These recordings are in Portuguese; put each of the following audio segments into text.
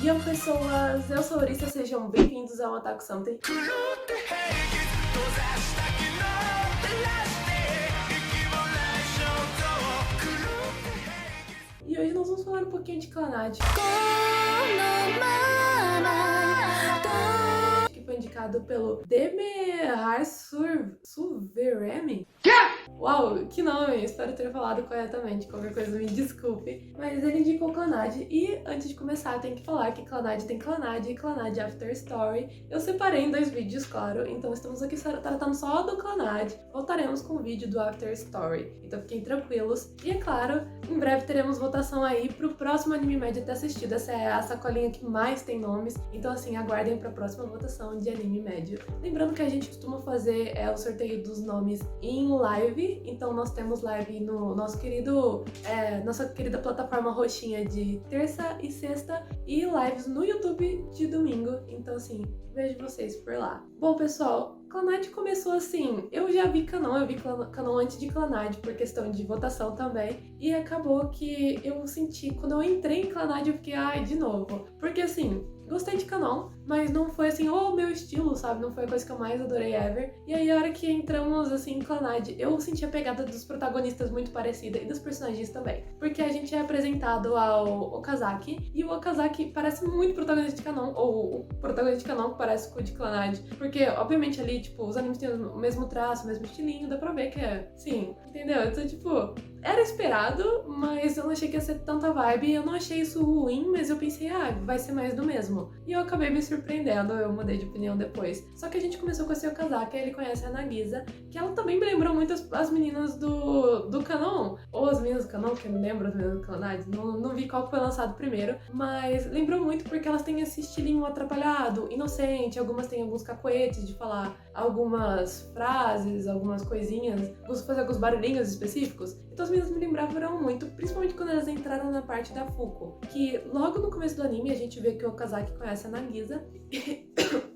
dia, pessoas! Eu sou a Larissa, sejam bem-vindos ao Otaku Something. E hoje nós vamos falar um pouquinho de Clannad, que foi indicado pelo Demehar Suveremi. Uau, que nome! Espero ter falado corretamente, qualquer coisa me desculpe. Mas ele indicou Clannad e antes de começar tem que falar que Clannad tem Clannad e Clannad After Story. Eu separei em 2 vídeos, claro, então estamos aqui tratando só do Clannad. Voltaremos com o vídeo do After Story, então fiquem tranquilos. E é claro, em breve teremos votação aí pro próximo anime médio ter assistido. Essa é a sacolinha que mais tem nomes, então assim, aguardem pra próxima votação de anime médio. Lembrando que a gente costuma fazer o sorteio dos nomes em live. Então nós temos live no nossa querida plataforma roxinha de terça e sexta e lives no YouTube de domingo. Então assim, vejo vocês por lá. Bom, pessoal, Clannad começou assim, eu já vi Canon, eu vi Canon antes de Clannad por questão de votação também, e acabou que eu senti, quando eu entrei em Clannad eu fiquei, ai, de novo, porque assim, gostei de Canon, mas não foi assim, o meu estilo, sabe? Não foi a coisa que eu mais adorei ever. E aí, a hora que entramos, assim, em Clannad, eu senti a pegada dos protagonistas muito parecida e dos personagens também. Porque a gente é apresentado ao Okazaki, e o Okazaki parece muito protagonista de Canon, ou o protagonista de Canon que parece com o de Clannad. Porque, obviamente, ali, tipo, os animes têm o mesmo traço, o mesmo estilinho, dá pra ver que é, sim, entendeu? Então, tipo, era esperado, mas eu não achei que ia ser tanta vibe. Eu não achei isso ruim, mas eu pensei, vai ser mais do mesmo. E eu acabei me surpreendendo, eu mudei de opinião depois. Só que a gente começou com esse Okazaki, ele conhece a Nagisa, que ela também me lembrou muito as meninas do Canon. Ou as meninas do Canon, que eu não lembro as meninas do Clannad, não vi qual foi lançado primeiro. Mas lembrou muito porque elas têm esse estilinho atrapalhado, inocente. Algumas têm alguns cacuetes de falar algumas frases, algumas coisinhas, fazer alguns barulhinhos específicos. Então as meninas me lembravam muito, principalmente quando elas entraram na parte da Fuko, que logo no começo do anime a gente vê que o Okazaki conhece a Nagisa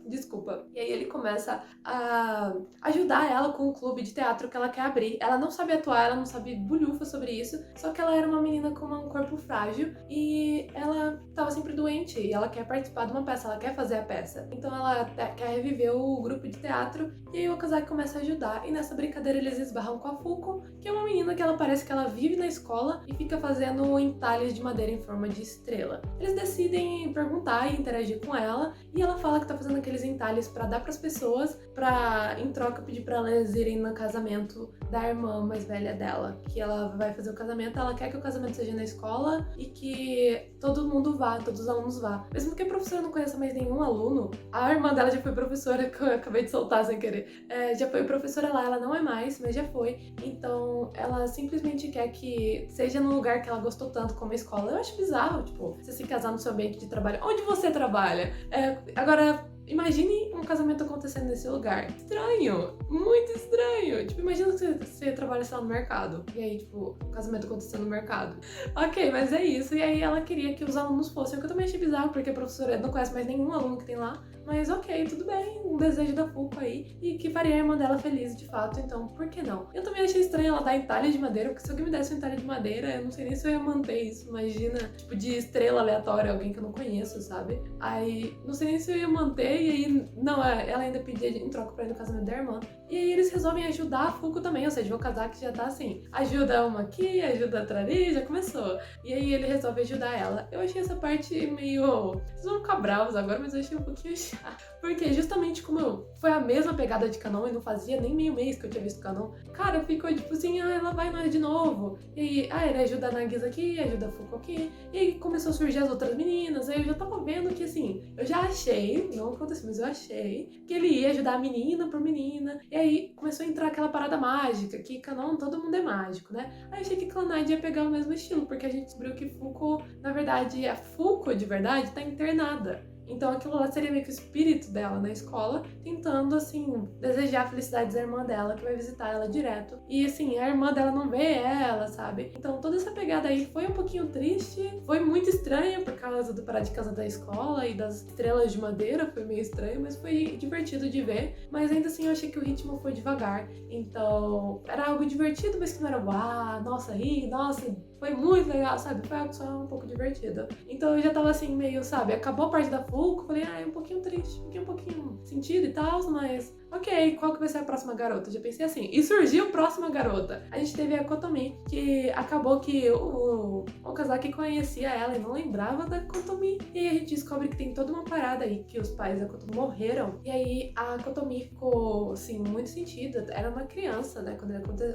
desculpa. E aí ele começa a ajudar ela com o clube de teatro que ela quer abrir. Ela não sabe atuar, ela não sabe bulhufa sobre isso, só que ela era uma menina com um corpo frágil e ela tava sempre doente e ela quer participar de uma peça, ela quer fazer a peça. Então ela quer reviver o grupo de teatro e aí o Okazaki começa a ajudar e nessa brincadeira eles esbarram com a Fuko, que é uma menina que ela parece que ela vive na escola e fica fazendo entalhes de madeira em forma de estrela. Eles decidem perguntar e interagir com ela e ela fala que tá fazendo aqueles entalhes pra dar pras pessoas, pra em troca pedir pra elas irem no casamento da irmã mais velha dela, que ela vai fazer o casamento, ela quer que o casamento seja na escola e que todo mundo vá, todos os alunos vá. Mesmo que a professora não conheça mais nenhum aluno, a irmã dela já foi professora, que eu acabei de soltar sem querer, já foi professora lá, ela não é mais, mas já foi, então ela simplesmente quer que seja no lugar que ela gostou tanto como a escola. Eu acho bizarro, tipo, você se casar no seu ambiente de trabalho, onde você trabalha. Agora, imagine um casamento acontecendo nesse lugar. Estranho, muito estranho. Tipo, imagina que você trabalha, sei lá, no mercado. E aí, tipo, o casamento acontecendo no mercado. Ok, mas é isso. E aí ela queria que os alunos fossem, o que eu também achei bizarro, porque a professora não conhece mais nenhum aluno que tem lá. Mas ok, tudo bem, um desejo da Fuko aí, e que faria a irmã dela feliz de fato, então por que não? Eu também achei estranho ela dar entalhe de madeira, porque se alguém me desse um entalhe de madeira, eu não sei nem se eu ia manter isso, imagina, tipo, de estrela aleatória, alguém que eu não conheço, sabe? Aí, não sei nem se eu ia manter, e aí, não, ela ainda pedia em troca pra ir no casamento da irmã. E aí eles resolvem ajudar a Fuko também, ou seja, o Okazaki já tá assim, ajuda uma aqui, ajuda outra ali, já começou. E aí ele resolve ajudar ela. Eu achei essa parte meio... Vocês vão ficar bravos agora, mas eu achei um pouquinho chato. Porque justamente como foi a mesma pegada de Canon e não fazia nem meio mês que eu tinha visto Canon, cara, ficou tipo assim, ela vai nós de novo. E aí, ele ajuda a Nagisa aqui, ajuda a Fuko aqui. E aí começou a surgir as outras meninas, aí eu já tava vendo que assim, eu já achei, não aconteceu, mas eu achei que ele ia ajudar a menina por menina. E aí começou a entrar aquela parada mágica, que Canon todo mundo é mágico, né? Aí eu achei que Clannad ia pegar o mesmo estilo, porque a gente descobriu que Fuko, na verdade, a Fuko de verdade tá internada. Então aquilo lá seria meio que o espírito dela na escola, tentando, assim, desejar felicidades à irmã dela, que vai visitar ela direto. E, assim, a irmã dela não vê ela, sabe? Então toda essa pegada aí foi um pouquinho triste, foi muito estranha por causa do parar de casa da escola e das estrelas de madeira, foi meio estranho, mas foi divertido de ver. Mas ainda assim eu achei que o ritmo foi devagar, então era algo divertido, mas que não era uau, nossa, nossa, foi muito legal, sabe? Foi algo só um pouco divertido. Então eu já tava assim, meio, sabe? Acabou a parte da Fuco, falei, é um pouquinho triste, um pouquinho sentido e tal, mas ok, qual que vai ser a próxima garota? Já pensei assim. E surgiu a próxima garota. A gente teve a Kotomi, que acabou que o Okazaki conhecia ela e não lembrava da Kotomi. E aí a gente descobre que tem toda uma parada aí, que os pais da Kotomi morreram. E aí a Kotomi ficou, assim, muito sentida. Era uma criança, né,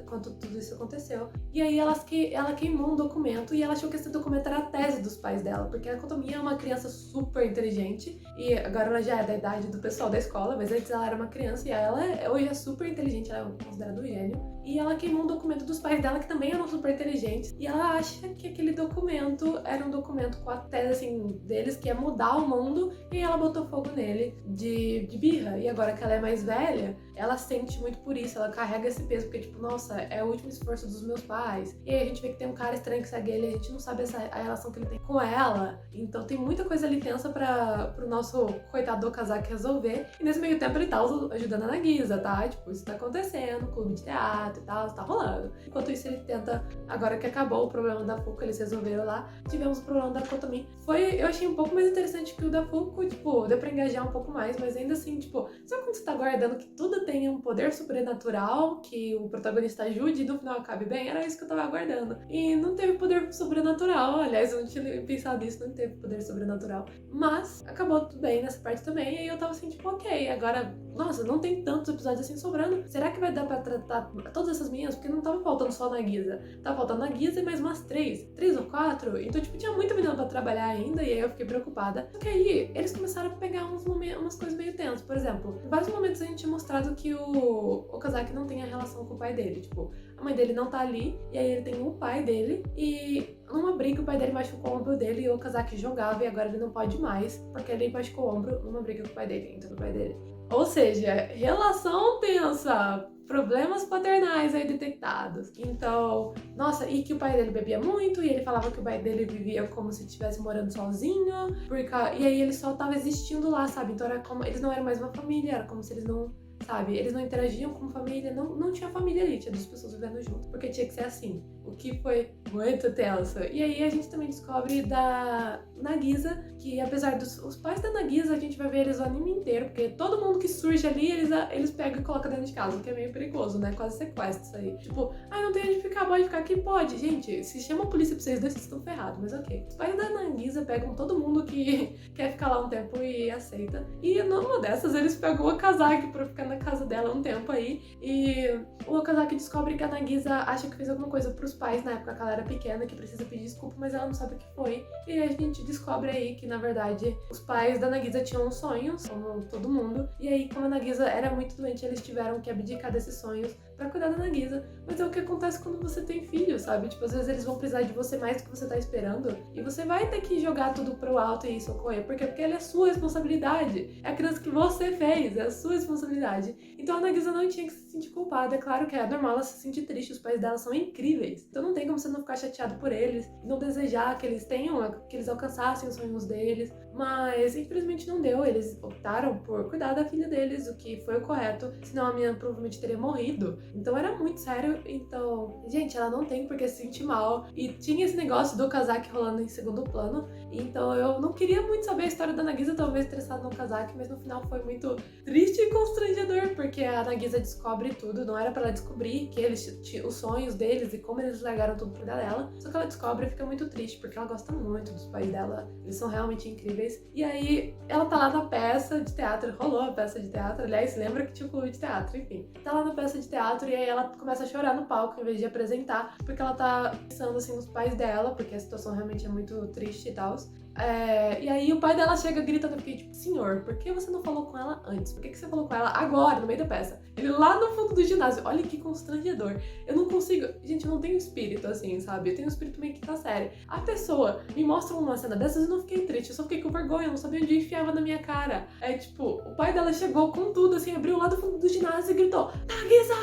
quando tudo isso aconteceu. E aí ela queimou um documento e ela achou que esse documento era a tese dos pais dela, porque a Kotomi é uma criança super inteligente. E agora ela já é da idade do pessoal da escola, mas antes ela era uma criança e ela hoje é super inteligente, ela é considerada um gênio. E ela queimou um documento dos pais dela que também eram super inteligentes. E ela acha que aquele documento era um documento com a tese, assim, deles, que ia mudar o mundo. E ela botou fogo nele de birra. E agora que ela é mais velha, ela sente muito por isso. Ela carrega esse peso, porque, tipo, nossa, é o último esforço dos meus pais. E aí a gente vê que tem um cara estranho que segue ele. A gente não sabe a relação que ele tem com ela. Então tem muita coisa ali tensa pro nosso coitado do Okazaki resolver. E nesse meio tempo ele tá ajudando a Nagisa, tá? Tipo, isso tá acontecendo, clube de teatro e tal, tá rolando. Enquanto isso ele tenta, agora que acabou o problema da Fuku, eles resolveram lá, tivemos o problema da Kotomi. Eu achei um pouco mais interessante que o da Fuku, tipo, deu pra engajar um pouco mais, mas ainda assim, tipo, sabe quando você tá guardando que tudo tenha um poder sobrenatural, que o protagonista ajude e no final acabe bem? Era isso que eu tava aguardando. E não teve poder sobrenatural, aliás, eu não tinha pensado nisso, não teve poder sobrenatural. Mas acabou tudo bem nessa parte também, e aí eu tava assim, tipo, ok, agora, nossa, não tem tantos episódios assim sobrando. Será que vai dar pra tratar todas essas meninas? Porque não tava faltando só a Nagisa. Tava faltando a Nagisa e mais umas 3 ou 4. Então, tipo, tinha muita menina pra trabalhar ainda, e aí eu fiquei preocupada. Só que aí, eles começaram a pegar umas coisas meio tensas. Por exemplo, em vários momentos a gente tinha mostrado que o Okazaki não tem a relação com o pai dele. Tipo, a mãe dele não tá ali, e aí ele tem o pai dele, e numa briga o pai dele machucou o ombro dele, e o Okazaki jogava, e agora ele não pode mais, porque ele machucou o ombro numa briga com o pai dele, então o pai dele. Ou seja, relação tensa, problemas paternais aí detectados. Então, nossa, e que o pai dele bebia muito, e ele falava que o pai dele vivia como se estivesse morando sozinho, e aí ele só tava existindo lá, sabe? Então era como, eles não eram mais uma família, era como se eles não, sabe? Eles não interagiam como família, não tinha família ali, tinha duas pessoas vivendo junto, porque tinha que ser assim. O que foi muito tenso. E aí a gente também descobre da Nagisa, que apesar dos pais da Nagisa, a gente vai ver eles o anime inteiro, porque todo mundo que surge ali, eles pegam e colocam dentro de casa, o que é meio perigoso, né? Quase sequestro isso aí. Tipo, não tem onde ficar, pode ficar aqui? Pode. Gente, se chama a polícia pra vocês dois, vocês estão ferrados, mas ok. Os pais da Nagisa pegam todo mundo que quer ficar lá um tempo e aceita. E numa dessas, eles pegam o Okazaki pra ficar na casa dela um tempo aí. E o Okazaki descobre que a Nagisa acha que fez alguma coisa pros pais na época que ela era pequena, que precisa pedir desculpa, mas ela não sabe o que foi. E a gente descobre aí que, na verdade, os pais da Nagisa tinham sonhos, como todo mundo. E aí, como a Nagisa era muito doente, eles tiveram que abdicar desses sonhos pra cuidar da Nagisa. Mas é o que acontece quando você tem filho, sabe? Tipo, às vezes eles vão precisar de você mais do que você tá esperando. E você vai ter que jogar tudo pro alto e socorrer. Por quê? Porque ele é sua responsabilidade. É a criança que você fez, é a sua responsabilidade. Então a Nagisa não tinha que se sentir culpada. É claro que é normal ela se sentir triste, os pais dela são incríveis. Então não tem como você não ficar chateado por eles, não desejar que eles alcançassem os sonhos deles. Mas infelizmente não deu, eles optaram por cuidar da filha deles, o que foi o correto, senão a minha provavelmente teria morrido. Então era muito sério, então, gente, ela não tem por que se sentir mal. E tinha esse negócio do Okazaki rolando em segundo plano, então eu não queria muito saber a história da Nagisa, talvez estressada no Okazaki, mas no final foi muito triste e constrangedor, porque a Nagisa descobre tudo, não era pra ela descobrir que eles tinham os sonhos deles e como eles largaram tudo pra cuidar dela, só que ela descobre e fica muito triste, porque ela gosta muito dos pais dela, eles são realmente incríveis. E aí, ela tá lá na peça de teatro, rolou a peça de teatro, aliás, lembra que tinha um clube de teatro, enfim. Tá lá na peça de teatro e aí ela começa a chorar no palco em vez de apresentar, porque ela tá pensando assim nos pais dela, porque a situação realmente é muito triste e tal. E aí o pai dela chega gritando, eu fiquei tipo, senhor, por que você não falou com ela antes? Por que você falou com ela agora, no meio da peça? Ele lá no fundo do ginásio, olha que constrangedor. Eu não consigo, gente, eu não tenho espírito assim, sabe? Eu tenho um espírito meio que tá sério. A pessoa me mostra uma cena dessas e eu não fiquei triste, eu só fiquei com vergonha, eu não sabia onde enfiava na minha cara. Tipo, o pai dela chegou com tudo, assim, abriu lá do fundo do ginásio e gritou, Nagisa!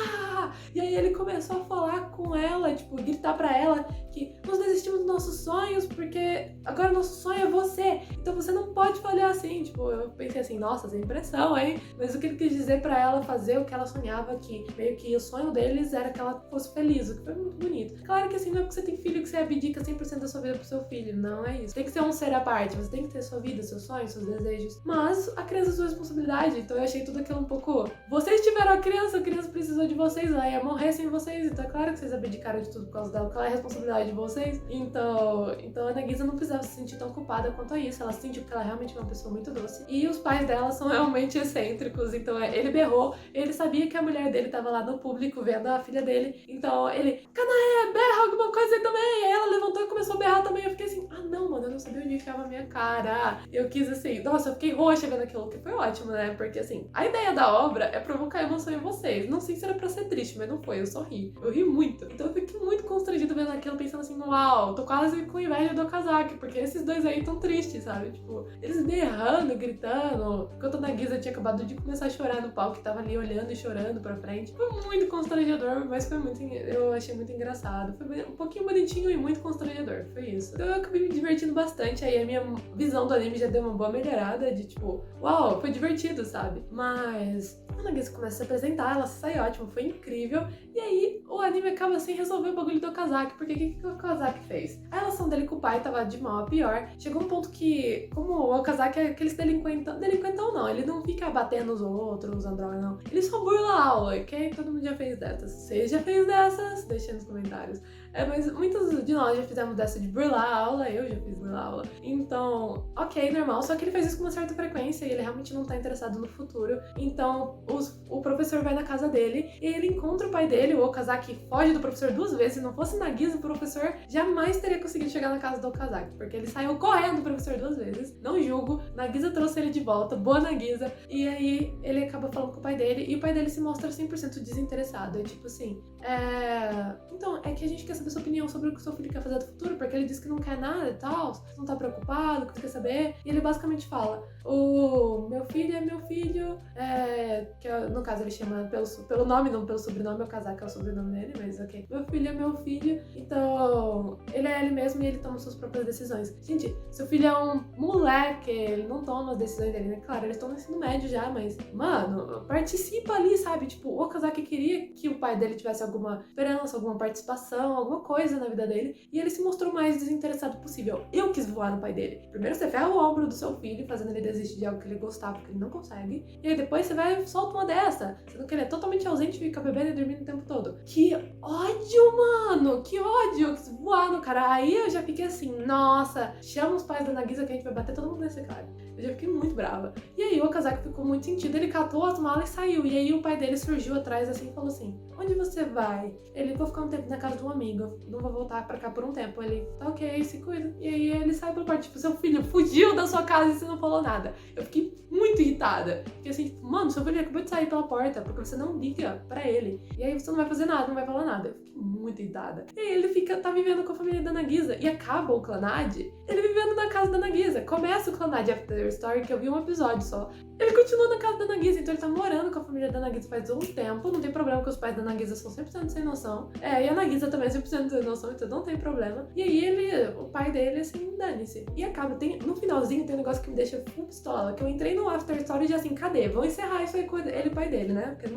E aí ele começou a falar com ela, tipo, gritar pra ela que nós desistimos dos nossos sonhos, porque agora nosso sonho é é você. Então você não pode falhar assim. Tipo, eu pensei assim, nossa, sem pressão, hein? Mas o que ele quis dizer pra ela fazer o que ela sonhava, que meio que o sonho deles era que ela fosse feliz, o que foi muito bonito. Claro que assim, não é porque você tem filho que você abdica 100% da sua vida pro seu filho, não é isso. Tem que ser um ser à parte, você tem que ter sua vida, seus sonhos, seus desejos. Mas a criança é sua responsabilidade, então eu achei tudo aquilo um pouco... Vocês tiveram a criança precisou de vocês, ela ia morrer sem vocês, então é claro que vocês abdicaram de tudo por causa dela, porque ela é responsabilidade de vocês. Então a Nagisa não precisava se sentir tão culpada quanto a isso, ela se sentiu porque ela realmente é uma pessoa muito doce. E os pais dela são realmente excêntricos, então ele berrou, ele sabia que a mulher dele tava lá no público vendo a filha dele, então ele, Kanae, berra alguma coisa aí também. Aí ela levantou e começou a berrar também, eu fiquei assim, ah não, mano, eu não sabia onde enfiava a minha cara. Eu quis assim, nossa, eu fiquei roxa vendo aquilo, que foi ótimo, né? Porque assim, a ideia da obra é provocar emoção em vocês. Não sei se era pra ser triste, mas não foi, eu só ri. Eu ri muito. Então eu fiquei muito constrangida vendo aquilo, pensando assim, uau, tô quase com inveja do Okazaki, porque esses dois aí tão tristes, sabe? Tipo, eles berrando, gritando. Enquanto a Nagisa tinha acabado de começar a chorar no palco, que tava ali olhando e chorando pra frente. Foi muito constrangedor, mas foi muito, eu achei muito engraçado. Foi um pouquinho bonitinho e muito constrangedor, foi isso. Então eu acabei me divertindo bastante, aí a minha visão do anime já deu uma boa melhorada, de tipo, uau, foi divertido, sabe? Mas a Nagisa começa a se apresentar, ela sai ótimo, foi incrível, e aí o anime acaba sem resolver o bagulho do Okazaki, porque o que o Okazaki fez? A relação dele com o pai tava de mal a pior, chegou um ponto que, como o Okazaki é aqueles delinquentão não, ele não fica batendo os outros, usando droga não, ele só burla a aula, ok? Todo mundo já fez dessas. Você já fez dessas? Deixa nos comentários. Mas muitos de nós já fizemos dessa de burlar a aula, eu já fiz burlar a aula. Então, ok, normal, só que ele faz isso com uma certa frequência e ele realmente não tá interessado no futuro. Então, o professor vai na casa dele e ele encontra o pai dele, o Okazaki foge do professor 2 vezes. Se não fosse Nagisa, o professor jamais teria conseguido chegar na casa do Okazaki, porque ele saiu correndo do professor 2 vezes. Não julgo, Nagisa trouxe ele de volta, boa Nagisa. E aí ele acaba falando com o pai dele e o pai dele se mostra 100% desinteressado. É tipo assim, então, é que a gente quer saber sua opinião sobre o que o seu filho quer fazer no futuro, porque ele disse que não quer nada e tal, não tá preocupado, que quer saber. E ele basicamente fala, o meu filho é meu filho, que no caso ele chama pelo nome, não pelo sobrenome, o Okazaki é o sobrenome dele, mas ok. Meu filho é meu filho, então ele é ele mesmo e ele toma suas próprias decisões. Gente, seu filho é um moleque, ele não toma as decisões dele, né? Claro, eles estão no ensino médio já, mas, mano, participa ali, sabe? Tipo, o Okazaki queria que o pai dele tivesse alguma esperança, alguma participação, alguma coisa na vida dele, e ele se mostrou o mais desinteressado possível. Eu quis voar no pai dele. Primeiro você ferra o ombro do seu filho, fazendo ele desistir de algo que ele gostava, porque ele não consegue, e aí depois você vai e solta uma dessa, sendo que ele é totalmente ausente e fica bebendo e dormindo o tempo todo. Que ódio, mano! Que ódio! Eu quis voar no cara. Aí eu já fiquei assim, nossa, chama os pais da Nagisa que a gente vai bater todo mundo nesse cara. Eu já fiquei muito brava. E aí o Okazaki ficou muito sentido, ele catou as malas e saiu. E aí o pai dele surgiu atrás assim e falou assim, onde você vai? Ele, vou ficar um tempo na casa de um amigo, não vou voltar pra cá por um tempo. Ele, tá ok, se cuida. E aí ele sai pela parte, tipo, seu filho fugiu da sua casa e você não falou nada. Eu fiquei muito irritada. Fiquei assim, tipo, mano, seu filho acabou de sair pela porta, porque você não liga pra ele. E aí você não vai fazer nada, não vai falar nada. Eu fiquei muito irritada. E aí ele tá vivendo com a família da Nagisa. E acaba o Clannad, ele vivendo na casa da Nagisa. Começa o Clannad After Story, que eu vi um episódio só. Ele continua na casa da Nagisa, então ele tá morando com a família da Nagisa faz um tempo. Não tem problema que os pais da Nagisa são 100% sem noção. E a Nagisa também é 100% sem noção, então não tem problema. E aí o pai dele, assim, dane-se. E acaba, no finalzinho tem um negócio que me deixa full pistola, que eu entrei no After Story e já assim, cadê? Vão encerrar isso aí com ele e o pai dele, né? Porque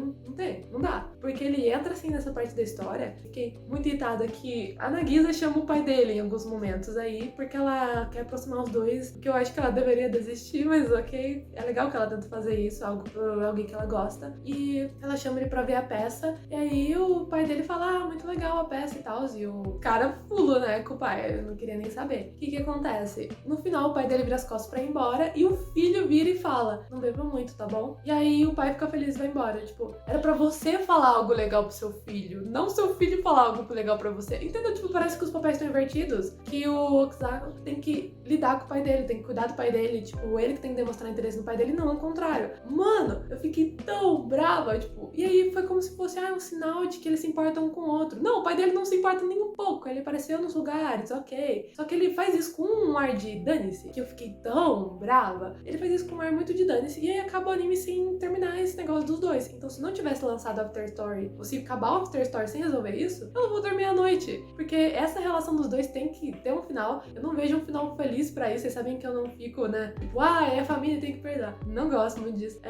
não dá. Porque ele entra assim nessa parte da história. Fiquei muito irritada que a Nagisa chama o pai dele em alguns momentos aí, porque ela quer aproximar os dois, que eu acho que ela deveria desistir, mas ok, é legal que ela tenta fazer isso, algo pra alguém que ela gosta. E ela chama ele pra ver a peça, e aí o pai dele fala, muito legal a peça e tal, e o cara pula, né, com o pai, eu não queria nem saber. O que acontece? No final o pai dele vira as costas pra ir embora, e o filho vira e fala, não beba muito, tá bom? E aí o pai fica feliz e vai embora, tipo, era pra você falar algo legal pro seu filho, não seu filho falar algo legal pra você, entendeu? Tipo, parece que os papéis estão invertidos, que o Okazaki tem que lidar com o pai dele, tem que cuidar do pai dele, tipo, ele que tem que demonstrar interesse no pai dele, não, ao contrário. Mano, eu fiquei tão brava, tipo, e aí foi como se fosse, um sinal de que eles se importam um com o outro. Não, o pai dele não se importa nem um pouco, ele apareceu nos lugares, ok. Só que ele faz isso com um ar de dane-se, que eu fiquei tão brava. Ele faz isso com um ar muito de dane-se, e aí acaba o anime sem terminar esse negócio dos dois. Então se não tivesse lançado After Story, ou se acabar o After Story sem resolver isso, eu não vou dormir à noite, porque essa relação dos dois tem que ter um final. Eu não vejo um final feliz pra isso, vocês sabem que eu não fico, né, tipo, é a família, tem que perdoar. Não gosto muito disso.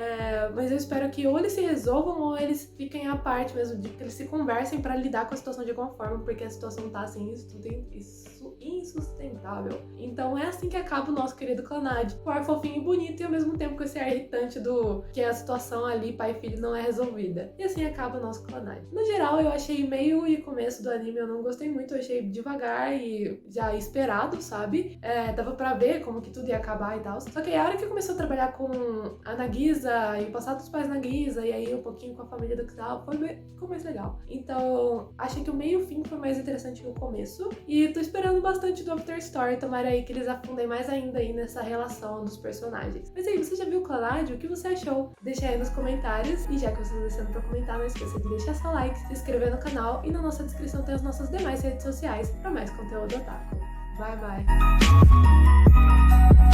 Mas eu espero que ou eles se resolvam ou eles fiquem à parte mesmo, de que eles se conversem pra lidar com a situação de alguma forma, porque a situação tá assim, insustentável. Então é assim que acaba o nosso querido Clannad, com ar fofinho e bonito, e ao mesmo tempo com esse ar irritante do que a situação ali, pai e filho, não é resolvida. E assim acaba o nosso Clannad. No geral, eu achei meio e começo do anime, eu não gostei muito, eu achei devagar e já esperado, sabe? Dava pra ver como que tudo ia acabar e tal. Só que a hora que começou a trabalhar com a Nagisa e o passado dos pais Nagisa, e aí um pouquinho com a família do Kusal, ficou mais legal. Então, achei que o meio e o fim foi mais interessante que o começo. E tô esperando bastante do After Story, tomara aí que eles afundem mais ainda aí nessa relação dos personagens. Mas aí, você já viu o Clannad? O que você achou? Deixa aí nos comentários. E já que você está deixando pra comentar, não esqueça de deixar seu like, se inscrever no canal e na nossa descrição tem as nossas demais redes sociais para mais conteúdo otaku. Bye, bye!